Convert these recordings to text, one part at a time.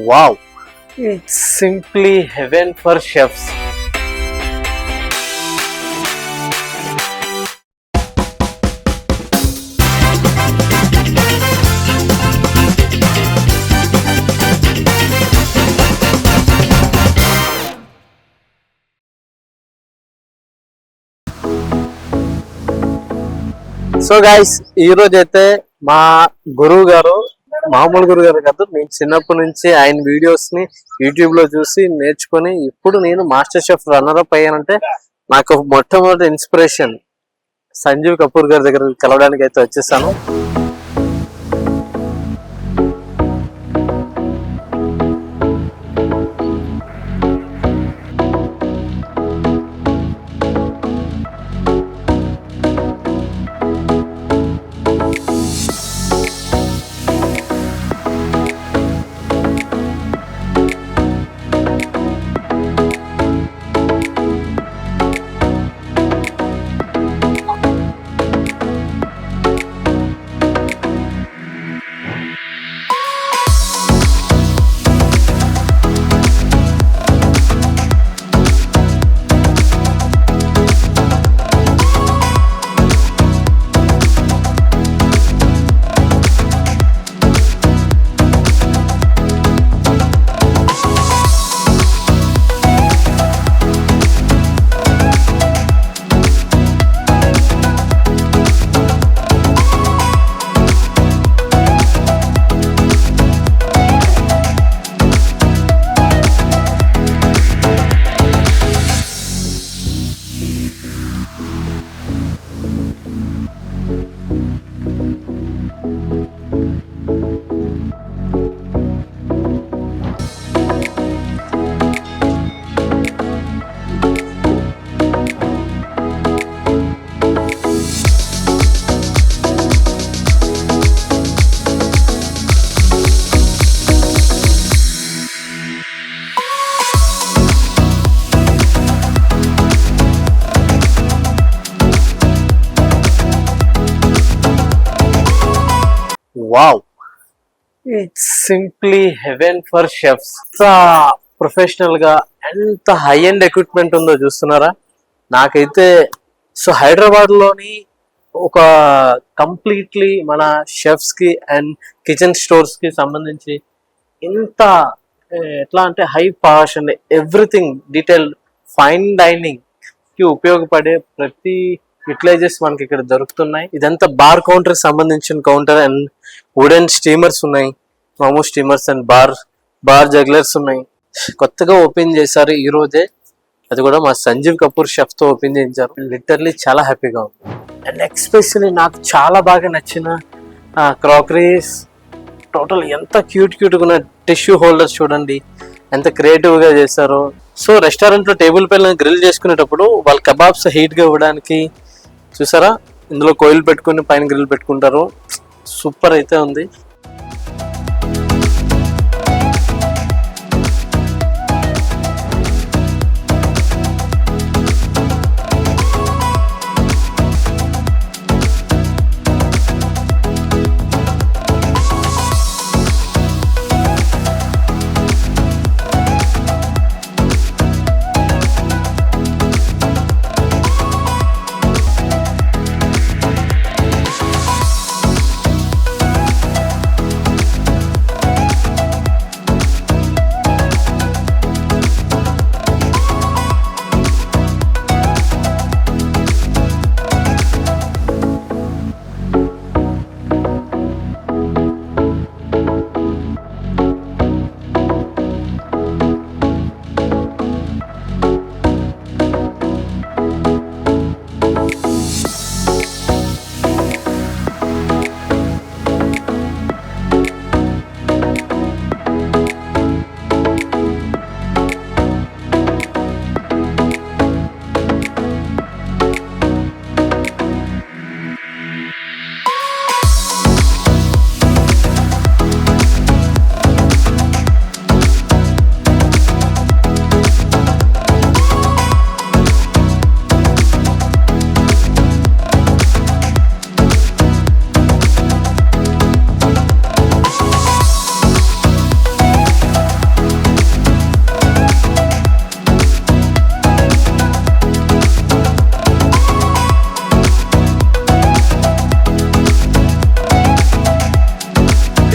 Wow, it's simply heaven for chefs. So guys ఈ రోజు అయితే మా గురువు గారు మామూలు గురువు గారు కాదు, నేను చిన్నప్పటి నుంచి ఆయన వీడియోస్ ని యూట్యూబ్ లో చూసి నేర్చుకుని ఇప్పుడు నేను మాస్టర్ షెఫ్ రన్నర్ అప్ అయ్యానంటే నాకు మొట్టమొదటి ఇన్స్పిరేషన్ సంజీవ్ కపూర్ గారి దగ్గర కలవడానికి అయితే వచ్చేసాను. Wow, it's simply heaven for chefs. ఎంత ప్రొఫెషనల్ గా ఎంత హై అండ్ ఎక్విప్మెంట్ ఉందో చూస్తున్నారా. నాకైతే సో హైదరాబాద్ లోని ఒక కంప్లీట్లీ మన షెఫ్స్ కి అండ్ కిచెన్ స్టోర్స్ కి సంబంధించి ఇంత ఎట్లా అంటే high posh and everything detail fine dining కి ఉపయోగపడే ప్రతి యూటిలైజర్స్ మనకి ఇక్కడ దొరుకుతున్నాయి. ఇదంతా బార్ కౌంటర్ సంబంధించిన కౌంటర్ అండ్ వుడెన్ స్టీమర్స్ ఉన్నాయి, మామూ స్టీమర్స్ అండ్ బార్ జగ్లర్స్ ఉన్నాయి. కొత్తగా ఓపెన్ చేశారు ఈ రోజే, అది కూడా మా సంజీవ్ కపూర్ షెఫ్ తో ఓపెన్ చేయించారు. లిటర్లీ చాలా హ్యాపీగా ఉంది. అండ్ ఎక్స్పెషల్లీ నాకు చాలా బాగా నచ్చిన క్రాకరీస్ టోటల్ ఎంత క్యూట్గా ఉన్న టిష్యూ హోల్డర్స్ చూడండి ఎంత క్రియేటివ్ గా చేశారో. సో రెస్టారెంట్ లో టేబుల్ పైన గ్రిల్ చేసుకునేటప్పుడు వాళ్ళ కబాబ్స్ హీట్ గా ఇవ్వడానికి చూసారా ఇందులో కోయిల్ పెట్టుకుని పైన గ్రిల్ పెట్టుకుంటారు. సూపర్ అయితే ఉంది.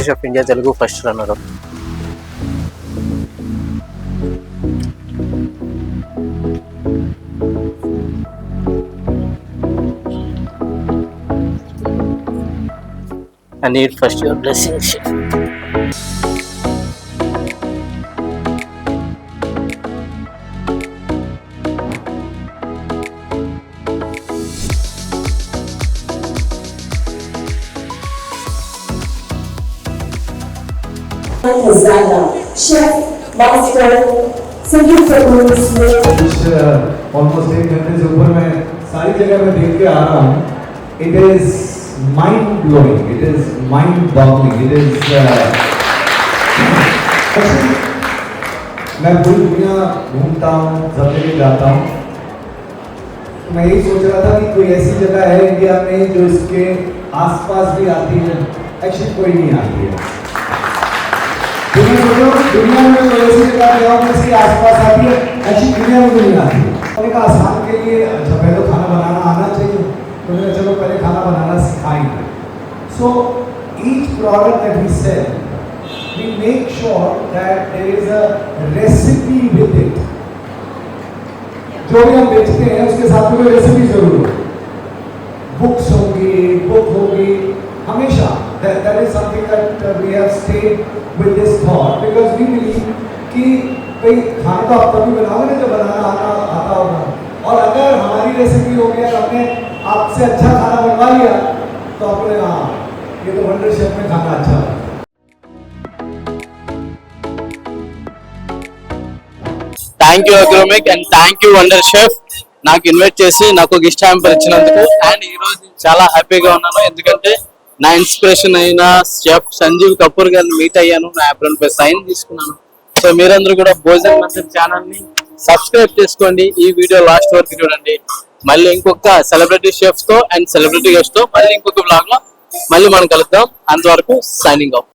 Master chef India Telugu first runner. I need first your blessing, chef. Chef, master, thank you for doing this. Almost 1 घंटे से ऊपर मैं सारी जगह में देख के आ रहा हूँ. It is mind blowing, it is mind boggling, it is मैं पूरी दुनिया घूमता हूँ, सब जगह जाता हूँ. मैं यही सोच रहा था कि कोई ऐसी जगह है इंडिया में जो इसके आसपास भी आती है. एक्चुअली कोई नहीं आती है दुनिया में. तो ऐसी जगह गया हूँ जिसके आसपास आती है, ऐसी दुनिया में नहीं आती है. मैंने कहा आसान के लिए अच्छा पहले तो खाना बनाना आना चाहिए, तो मैंने चलो पहले खाना बनाना सिखाएंगे. So each product that we sell we make sure that there is a recipe with it. जो भी हम बेचते हैं उसके साथ में रेसिपी जरूर हो. बुक्स होंगी, बुक होगी, हमेशा that is something that we have stayed with this thought because we believe कि भाई खाना तो आप तभी बनाओगे ना जब बनाना आता होगा. और अगर हमारी रेसिपी हो गई और हमने आपसे अच्छा खाना बनवा लिया तो आपने हाँ ये तो वंडर शेफ में खाना अच्छा है. థ్యాంక్ యూ అగ్రోమిక్ and thank you Wonderchef నాకు ఇన్వైట్ చేసి నాకు గిఫ్ట్ హ్యాంపర్ ఇచ్చినందుకు. అండ్ ఈ రోజు చాలా హ్యాపీగా ఉన్నాను ఎందుకంటే నా ఇన్స్పిరేషన్ అయిన షెఫ్ సంజీవ్ కపూర్ గారిని మీట్ అయ్యాను, నా అప్రోన్ పై సైన్ తీసుకున్నాను. సో మీరందరూ కూడా భోజన్ మందిర్ ఛానల్ ని సబ్స్క్రైబ్ చేసుకోండి. ఈ వీడియో లాస్ట్ వరకు చూడండి. మళ్ళీ ఇంకొక సెలబ్రిటీ షెఫ్స్ తో అండ్ సెలబ్రిటీ గెస్ట్ తో మళ్ళీ ఇంకొక బ్లాగ్ లో మళ్ళీ మనం కలుద్దాం. అంతవరకు సైనింగ్ ఆఫ్.